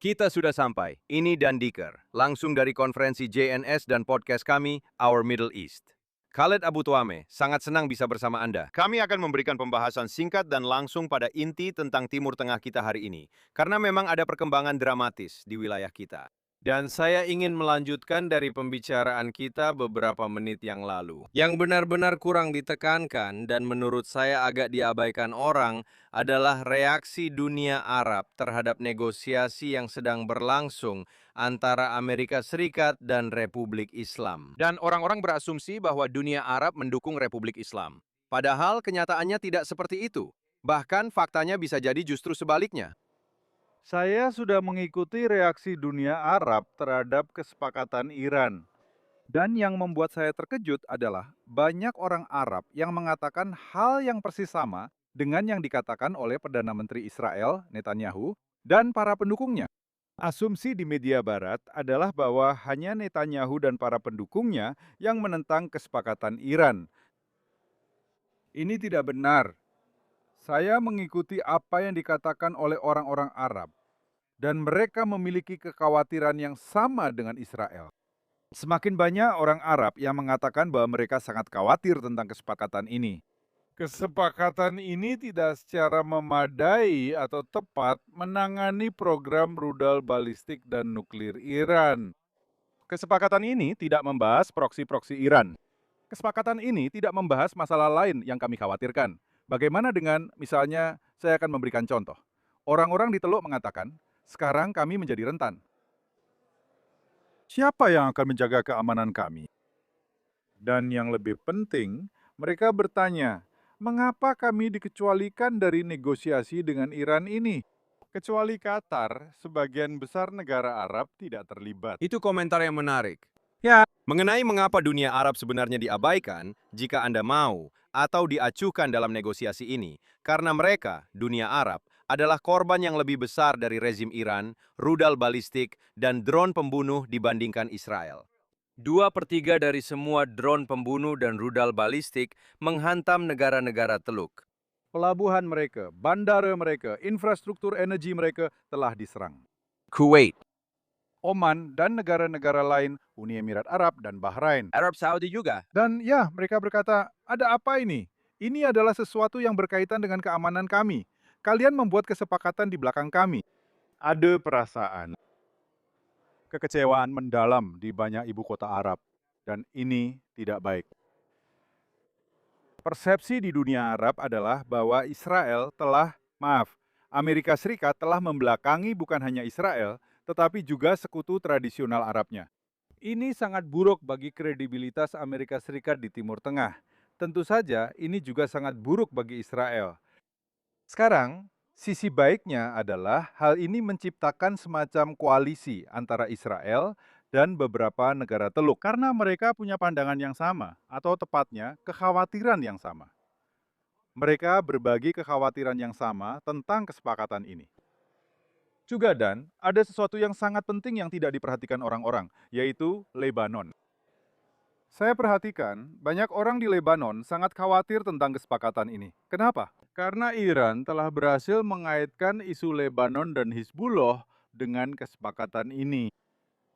Kita sudah sampai, ini dan Diker, langsung dari konferensi JNS dan podcast kami, Our Middle East. Khaled Abu Tuame, sangat senang bisa bersama Anda. Kami akan memberikan pembahasan singkat dan langsung pada inti tentang Timur Tengah kita hari ini, karena memang ada perkembangan dramatis di wilayah kita. Dan saya ingin melanjutkan dari pembicaraan kita beberapa menit yang lalu. Yang benar-benar kurang ditekankan dan menurut saya agak diabaikan orang adalah reaksi dunia Arab terhadap negosiasi yang sedang berlangsung antara Amerika Serikat dan Republik Islam. Dan orang-orang berasumsi bahwa dunia Arab mendukung Republik Islam. Padahal kenyataannya tidak seperti itu. Bahkan faktanya bisa jadi justru sebaliknya. Saya sudah mengikuti reaksi dunia Arab terhadap kesepakatan Iran. Dan yang membuat saya terkejut adalah banyak orang Arab yang mengatakan hal yang persis sama dengan yang dikatakan oleh Perdana Menteri Israel, Netanyahu, dan para pendukungnya. Asumsi di media barat adalah bahwa hanya Netanyahu dan para pendukungnya yang menentang kesepakatan Iran. Ini tidak benar. Saya mengikuti apa yang dikatakan oleh orang-orang Arab, dan mereka memiliki kekhawatiran yang sama dengan Israel. Semakin banyak orang Arab yang mengatakan bahwa mereka sangat khawatir tentang kesepakatan ini. Kesepakatan ini tidak secara memadai atau tepat menangani program rudal balistik dan nuklir Iran. Kesepakatan ini tidak membahas proksi-proksi Iran. Kesepakatan ini tidak membahas masalah lain yang kami khawatirkan. Bagaimana dengan, misalnya, saya akan memberikan contoh. Orang-orang di Teluk mengatakan, sekarang kami menjadi rentan. Siapa yang akan menjaga keamanan kami? Dan yang lebih penting, mereka bertanya, mengapa kami dikecualikan dari negosiasi dengan Iran ini? Kecuali Qatar, sebagian besar negara Arab tidak terlibat. Itu komentar yang menarik. Ya, Mengenai mengapa dunia Arab sebenarnya diabaikan, jika Anda mau, atau diacuhkan dalam negosiasi ini, karena mereka, dunia Arab, adalah korban yang lebih besar dari rezim Iran, rudal balistik, dan drone pembunuh dibandingkan Israel. 2/3 dari semua drone pembunuh dan rudal balistik menghantam negara-negara Teluk. pelabuhan mereka, bandara mereka, infrastruktur energi mereka telah diserang. Kuwait, Oman dan negara-negara lain, Uni Emirat Arab dan Bahrain. Arab Saudi juga. Dan ya, mereka berkata, ada apa ini? Ini adalah sesuatu yang berkaitan dengan keamanan kami. Kalian membuat kesepakatan di belakang kami. Ada perasaan kekecewaan mendalam di banyak ibu kota Arab. Dan ini tidak baik. Persepsi di dunia Arab adalah bahwa Amerika Serikat telah membelakangi bukan hanya Israel, tetapi juga sekutu tradisional Arabnya. Ini sangat buruk bagi kredibilitas Amerika Serikat di Timur Tengah. Tentu saja ini juga sangat buruk bagi Israel. Sekarang, sisi baiknya adalah hal ini menciptakan semacam koalisi antara Israel dan beberapa negara Teluk karena mereka punya pandangan yang sama, atau tepatnya kekhawatiran yang sama. Mereka berbagi kekhawatiran yang sama tentang kesepakatan ini. Juga dan ada sesuatu yang sangat penting yang tidak diperhatikan orang-orang, yaitu Lebanon. Saya perhatikan banyak orang di Lebanon sangat khawatir tentang kesepakatan ini. Kenapa? Karena Iran telah berhasil mengaitkan isu Lebanon dan Hizbullah dengan kesepakatan ini.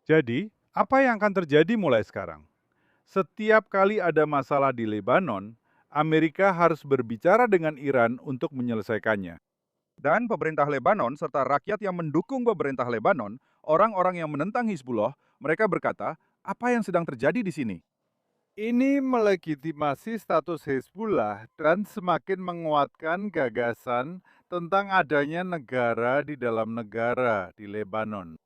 Jadi, apa yang akan terjadi mulai sekarang? Setiap kali ada masalah di Lebanon, Amerika harus berbicara dengan Iran untuk menyelesaikannya. Dan pemerintah Lebanon serta rakyat yang mendukung pemerintah Lebanon, orang-orang yang menentang Hizbullah, mereka berkata, apa yang sedang terjadi di sini? Ini melegitimasi status Hizbullah dan semakin menguatkan gagasan tentang adanya negara di dalam negara di Lebanon.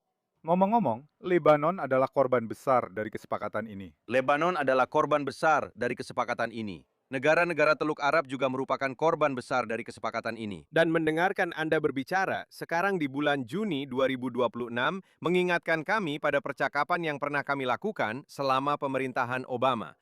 Ngomong-ngomong, Lebanon adalah korban besar dari kesepakatan ini. Lebanon adalah korban besar dari kesepakatan ini. Negara-negara Teluk Arab juga merupakan korban besar dari kesepakatan ini. Dan mendengarkan Anda berbicara, sekarang di bulan Juni 2026, mengingatkan kami pada percakapan yang pernah kami lakukan selama pemerintahan Obama.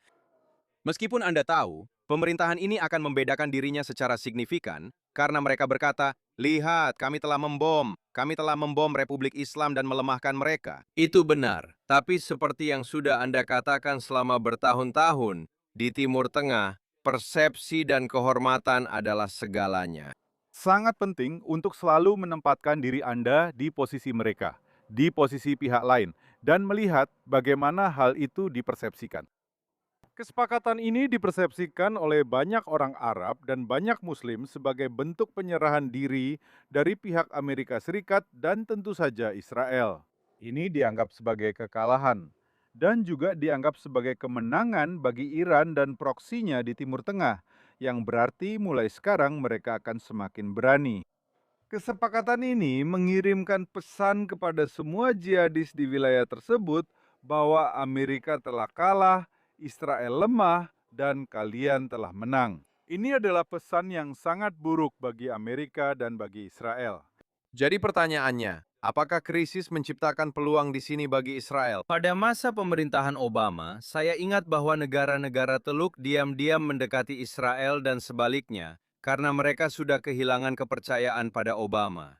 Meskipun Anda tahu, pemerintahan ini akan membedakan dirinya secara signifikan, karena mereka berkata, lihat, kami telah membom Republik Islam dan melemahkan mereka. Itu benar, tapi seperti yang sudah Anda katakan selama bertahun-tahun, di Timur Tengah, persepsi dan kehormatan adalah segalanya. Sangat penting untuk selalu menempatkan diri Anda di posisi mereka. di posisi pihak lain dan melihat bagaimana hal itu dipersepsikan. Kesepakatan ini dipersepsikan oleh banyak orang Arab dan banyak Muslim sebagai bentuk penyerahan diri dari pihak Amerika Serikat dan tentu saja Israel. Ini dianggap sebagai kekalahan dan juga dianggap sebagai kemenangan bagi Iran dan proksinya di Timur Tengah, yang berarti mulai sekarang mereka akan semakin berani. Kesepakatan ini mengirimkan pesan kepada semua jihadis di wilayah tersebut bahwa Amerika telah kalah, Israel lemah, dan kalian telah menang. Ini adalah pesan yang sangat buruk bagi Amerika dan bagi Israel. Jadi pertanyaannya, apakah krisis menciptakan peluang di sini bagi Israel? Pada masa pemerintahan Obama, saya ingat bahwa negara-negara Teluk diam-diam mendekati Israel dan sebaliknya, karena mereka sudah kehilangan kepercayaan pada Obama.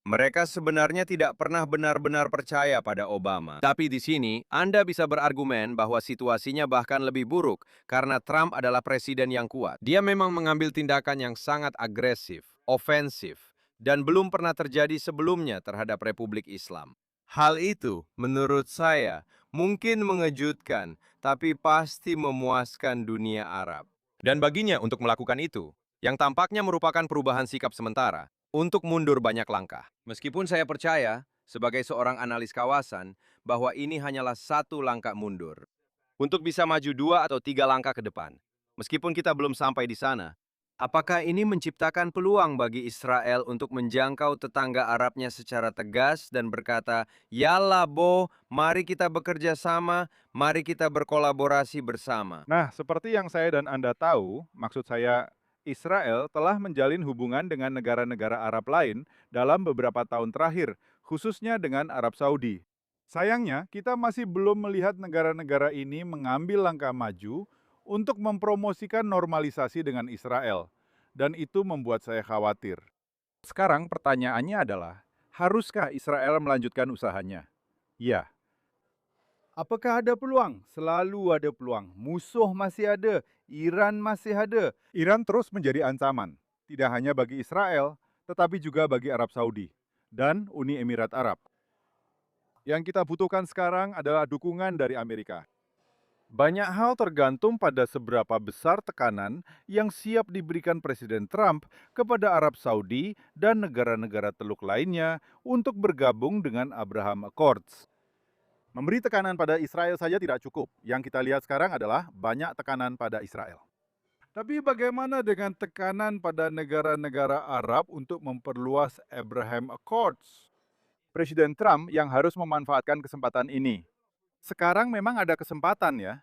Mereka sebenarnya tidak pernah benar-benar percaya pada Obama. Tapi di sini, Anda bisa berargumen bahwa situasinya bahkan lebih buruk karena Trump adalah presiden yang kuat. Dia memang mengambil tindakan yang sangat agresif, ofensif, dan belum pernah terjadi sebelumnya terhadap Republik Islam. Hal itu, menurut saya, mungkin mengejutkan, tapi pasti memuaskan dunia Arab. Dan baginya untuk melakukan itu, yang tampaknya merupakan perubahan sikap sementara, untuk mundur banyak langkah. Meskipun saya percaya, sebagai seorang analis kawasan, bahwa ini hanyalah satu langkah mundur. Untuk bisa maju 2 atau 3 langkah ke depan. Meskipun kita belum sampai di sana, apakah ini menciptakan peluang bagi Israel untuk menjangkau tetangga Arabnya secara tegas dan berkata, "Yalla Bo, mari kita bekerja sama, mari kita berkolaborasi bersama." Nah, seperti yang saya dan Anda tahu, maksud saya Israel telah menjalin hubungan dengan negara-negara Arab lain dalam beberapa tahun terakhir, khususnya dengan Arab Saudi. Sayangnya, kita masih belum melihat negara-negara ini mengambil langkah maju untuk mempromosikan normalisasi dengan Israel, dan itu membuat saya khawatir. Sekarang pertanyaannya adalah, haruskah Israel melanjutkan usahanya? Ya. Apakah ada peluang? Selalu ada peluang. Musuh masih ada, Iran masih ada. Iran terus menjadi ancaman, tidak hanya bagi Israel, tetapi juga bagi Arab Saudi dan Uni Emirat Arab. Yang kita butuhkan sekarang adalah dukungan dari Amerika. Banyak hal tergantung pada seberapa besar tekanan yang siap diberikan Presiden Trump kepada Arab Saudi dan negara-negara Teluk lainnya untuk bergabung dengan Abraham Accords. Memberi tekanan pada Israel saja tidak cukup. Yang kita lihat sekarang adalah banyak tekanan pada Israel. Tapi bagaimana dengan tekanan pada negara-negara Arab untuk memperluas Abraham Accords? Presiden Trump yang harus memanfaatkan kesempatan ini. Sekarang memang ada kesempatan ya,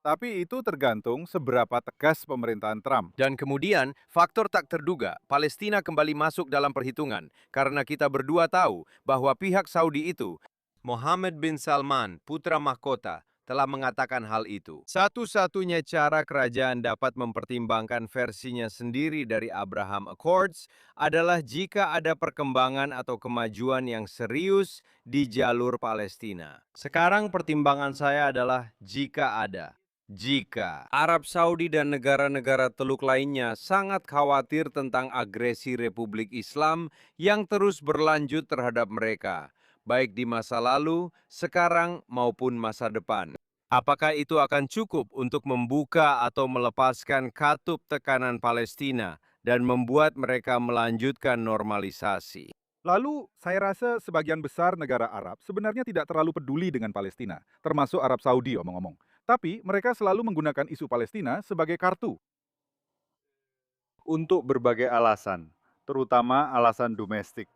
tapi itu tergantung seberapa tegas pemerintahan Trump. Dan kemudian, faktor tak terduga, Palestina kembali masuk dalam perhitungan karena kita berdua tahu bahwa pihak Saudi itu, Mohammed bin Salman, putra mahkota, telah mengatakan hal itu. Satu-satunya cara kerajaan dapat mempertimbangkan versinya sendiri dari Abraham Accords adalah jika ada perkembangan atau kemajuan yang serius di jalur Palestina. Sekarang pertimbangan saya adalah jika ada. Jika Arab Saudi dan negara-negara Teluk lainnya sangat khawatir tentang agresi Republik Islam yang terus berlanjut terhadap mereka, baik di masa lalu, sekarang, maupun masa depan. Apakah itu akan cukup untuk membuka atau melepaskan katup tekanan Palestina dan membuat mereka melanjutkan normalisasi? Lalu, saya rasa sebagian besar negara Arab sebenarnya tidak terlalu peduli dengan Palestina, termasuk Arab Saudi omong-omong. Tapi mereka selalu menggunakan isu Palestina sebagai kartu untuk berbagai alasan, terutama alasan domestik.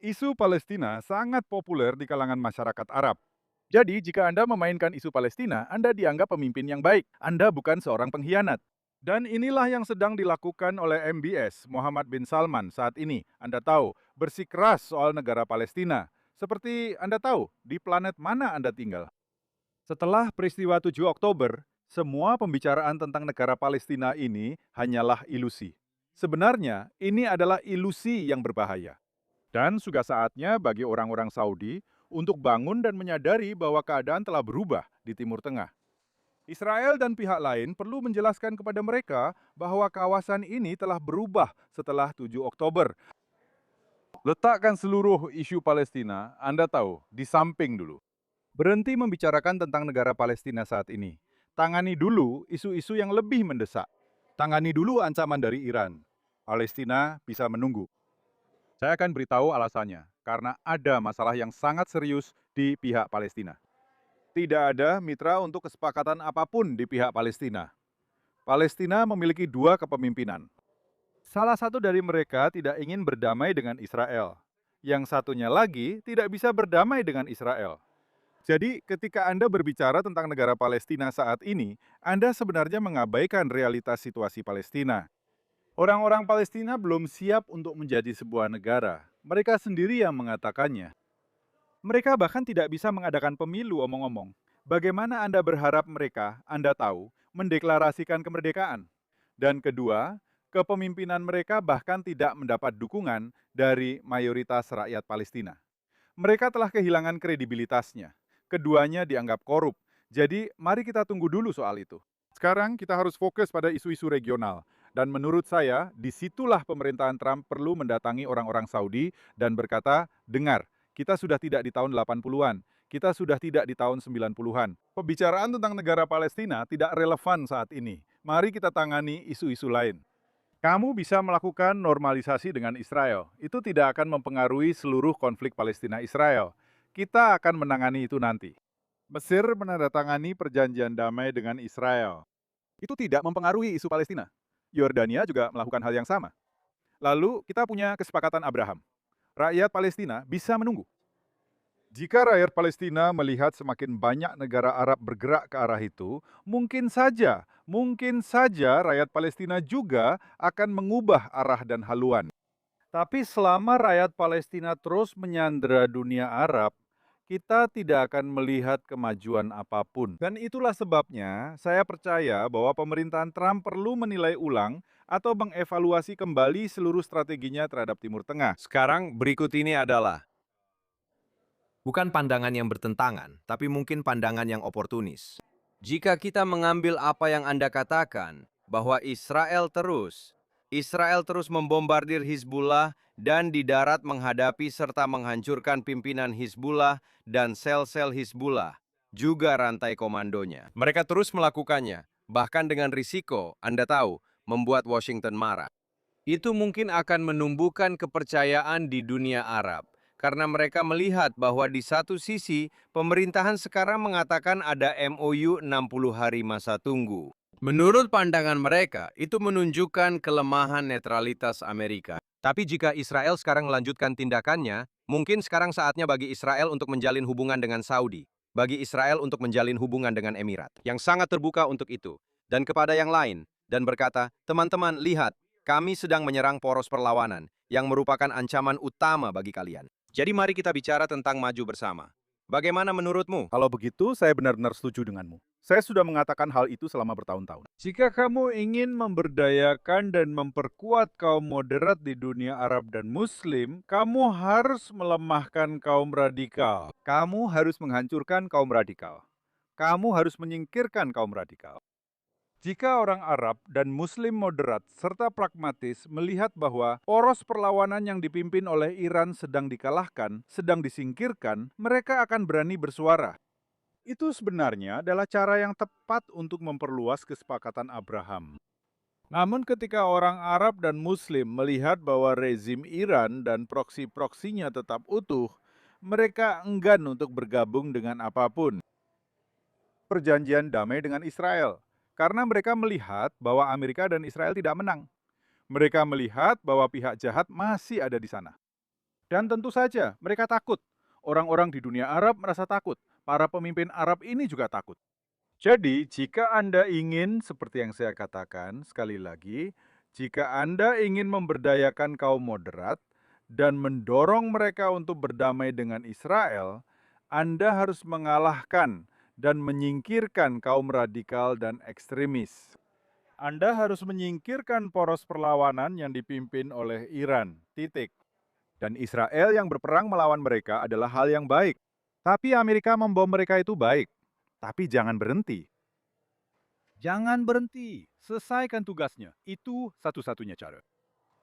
Isu Palestina sangat populer di kalangan masyarakat Arab. Jadi, jika Anda memainkan isu Palestina, Anda dianggap pemimpin yang baik. Anda bukan seorang pengkhianat. Dan inilah yang sedang dilakukan oleh MBS, Muhammad bin Salman, saat ini. Anda tahu, bersikeras soal negara Palestina. Seperti Anda tahu, di planet mana Anda tinggal. Setelah peristiwa 7 Oktober, semua pembicaraan tentang negara Palestina ini hanyalah ilusi. Sebenarnya, ini adalah ilusi yang berbahaya. Dan sudah saatnya bagi orang-orang Saudi untuk bangun dan menyadari bahwa keadaan telah berubah di Timur Tengah. Israel dan pihak lain perlu menjelaskan kepada mereka bahwa kawasan ini telah berubah setelah 7 Oktober. Letakkan seluruh isu Palestina, Anda tahu, di samping dulu. Berhenti membicarakan tentang negara Palestina saat ini. Tangani dulu isu-isu yang lebih mendesak. Tangani dulu ancaman dari Iran. Palestina bisa menunggu. Saya akan beritahu alasannya, karena ada masalah yang sangat serius di pihak Palestina. Tidak ada mitra untuk kesepakatan apapun di pihak Palestina. Palestina memiliki dua kepemimpinan. Salah satu dari mereka tidak ingin berdamai dengan Israel. Yang satunya lagi tidak bisa berdamai dengan Israel. Jadi, ketika Anda berbicara tentang negara Palestina saat ini, Anda sebenarnya mengabaikan realitas situasi Palestina. Orang-orang Palestina belum siap untuk menjadi sebuah negara. Mereka sendiri yang mengatakannya. Mereka bahkan tidak bisa mengadakan pemilu omong-omong. Bagaimana Anda berharap mereka, Anda tahu, mendeklarasikan kemerdekaan? Dan kedua, kepemimpinan mereka bahkan tidak mendapat dukungan dari mayoritas rakyat Palestina. Mereka telah kehilangan kredibilitasnya. Keduanya dianggap korup. Jadi, mari kita tunggu dulu soal itu. Sekarang kita harus fokus pada isu-isu regional. Dan menurut saya, disitulah pemerintahan Trump perlu mendatangi orang-orang Saudi dan berkata, dengar, kita sudah tidak di tahun 80-an, kita sudah tidak di tahun 90-an. Pembicaraan tentang negara Palestina tidak relevan saat ini. Mari kita tangani isu-isu lain. Kamu bisa melakukan normalisasi dengan Israel. Itu tidak akan mempengaruhi seluruh konflik Palestina-Israel. Kita akan menangani itu nanti. Mesir menandatangani perjanjian damai dengan Israel. Itu tidak mempengaruhi isu Palestina. Yordania juga melakukan hal yang sama. Lalu kita punya kesepakatan Abraham. Rakyat Palestina bisa menunggu. Jika rakyat Palestina melihat semakin banyak negara Arab bergerak ke arah itu, mungkin saja rakyat Palestina juga akan mengubah arah dan haluan. Tapi selama rakyat Palestina terus menyandera dunia Arab, kita tidak akan melihat kemajuan apapun. Dan itulah sebabnya saya percaya bahwa pemerintahan Trump perlu menilai ulang atau mengevaluasi kembali seluruh strateginya terhadap Timur Tengah. Sekarang berikut ini adalah bukan pandangan yang bertentangan, tapi mungkin pandangan yang oportunis. Jika kita mengambil apa yang Anda katakan, bahwa Israel terus membombardir Hizbullah dan di darat menghadapi serta menghancurkan pimpinan Hizbullah dan sel-sel Hizbullah, juga rantai komandonya. Mereka terus melakukannya, bahkan dengan risiko, Anda tahu, membuat Washington marah. Itu mungkin akan menumbuhkan kepercayaan di dunia Arab. Karena mereka melihat bahwa di satu sisi, pemerintahan sekarang mengatakan ada MOU 60 hari masa tunggu. Menurut pandangan mereka, itu menunjukkan kelemahan netralitas Amerika. Tapi jika Israel sekarang melanjutkan tindakannya, mungkin sekarang saatnya bagi Israel untuk menjalin hubungan dengan Saudi. Bagi Israel untuk menjalin hubungan dengan Emirat. Yang sangat terbuka untuk itu. Dan kepada yang lain. Dan berkata, teman-teman, lihat, kami sedang menyerang poros perlawanan yang merupakan ancaman utama bagi kalian. Jadi mari kita bicara tentang maju bersama. Bagaimana menurutmu? Kalau begitu, saya benar-benar setuju denganmu. Saya sudah mengatakan hal itu selama bertahun-tahun. Jika kamu ingin memberdayakan dan memperkuat kaum moderat di dunia Arab dan Muslim, kamu harus melemahkan kaum radikal. Kamu harus menghancurkan kaum radikal. Kamu harus menyingkirkan kaum radikal. Jika orang Arab dan Muslim moderat serta pragmatis melihat bahwa poros perlawanan yang dipimpin oleh Iran sedang dikalahkan, sedang disingkirkan, mereka akan berani bersuara. Itu sebenarnya adalah cara yang tepat untuk memperluas kesepakatan Abraham. Namun ketika orang Arab dan Muslim melihat bahwa rezim Iran dan proksi-proksinya tetap utuh, mereka enggan untuk bergabung dengan apapun. Perjanjian damai dengan Israel, karena mereka melihat bahwa Amerika dan Israel tidak menang. Mereka melihat bahwa pihak jahat masih ada di sana. Dan tentu saja mereka takut. Orang-orang di dunia Arab merasa takut. Para pemimpin Arab ini juga takut. Jadi, jika Anda ingin, seperti yang saya katakan sekali lagi, jika Anda ingin memberdayakan kaum moderat dan mendorong mereka untuk berdamai dengan Israel, Anda harus mengalahkan dan menyingkirkan kaum radikal dan ekstremis. Anda harus menyingkirkan poros perlawanan yang dipimpin oleh Iran. Titik. Dan Israel yang berperang melawan mereka adalah hal yang baik. Tapi Amerika membom mereka itu baik. Tapi jangan berhenti. Jangan berhenti. Selesaikan tugasnya. Itu satu-satunya cara.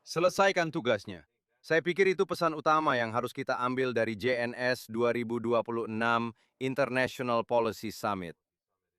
Selesaikan tugasnya. Saya pikir itu pesan utama yang harus kita ambil dari JNS 2026 International Policy Summit.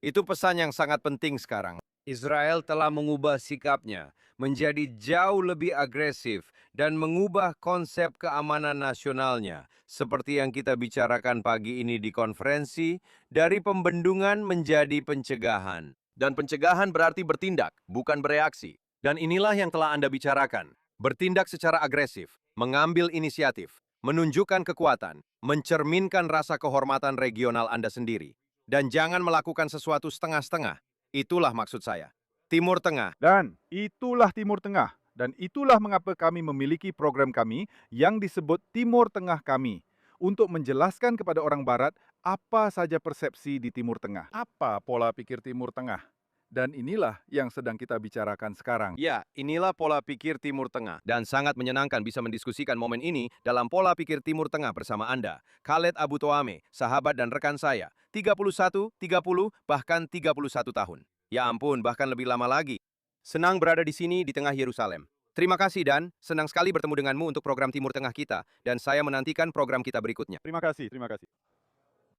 Itu pesan yang sangat penting sekarang. Israel telah mengubah sikapnya menjadi jauh lebih agresif dan mengubah konsep keamanan nasionalnya, seperti yang kita bicarakan pagi ini di konferensi, dari pembendungan menjadi pencegahan. Dan pencegahan berarti bertindak, bukan bereaksi. Dan inilah yang telah Anda bicarakan. Bertindak secara agresif, mengambil inisiatif, menunjukkan kekuatan, mencerminkan rasa kehormatan regional Anda sendiri. Dan jangan melakukan sesuatu setengah-setengah. Itulah maksud saya. Timur Tengah. Dan itulah Timur Tengah. Dan itulah mengapa kami memiliki program kami yang disebut Timur Tengah Kami, untuk menjelaskan kepada orang Barat apa saja persepsi di Timur Tengah. Apa pola pikir Timur Tengah? Dan inilah yang sedang kita bicarakan sekarang. Ya, inilah pola pikir Timur Tengah. Dan sangat menyenangkan bisa mendiskusikan momen ini dalam pola pikir Timur Tengah bersama Anda. Khaled Abu Toame, sahabat dan rekan saya. 31, 30, bahkan 31 tahun. Ya ampun, bahkan lebih lama lagi. Senang berada di sini di tengah Yerusalem. Terima kasih Dan, senang sekali bertemu denganmu untuk program Timur Tengah kita. Dan saya menantikan program kita berikutnya. Terima kasih, terima kasih.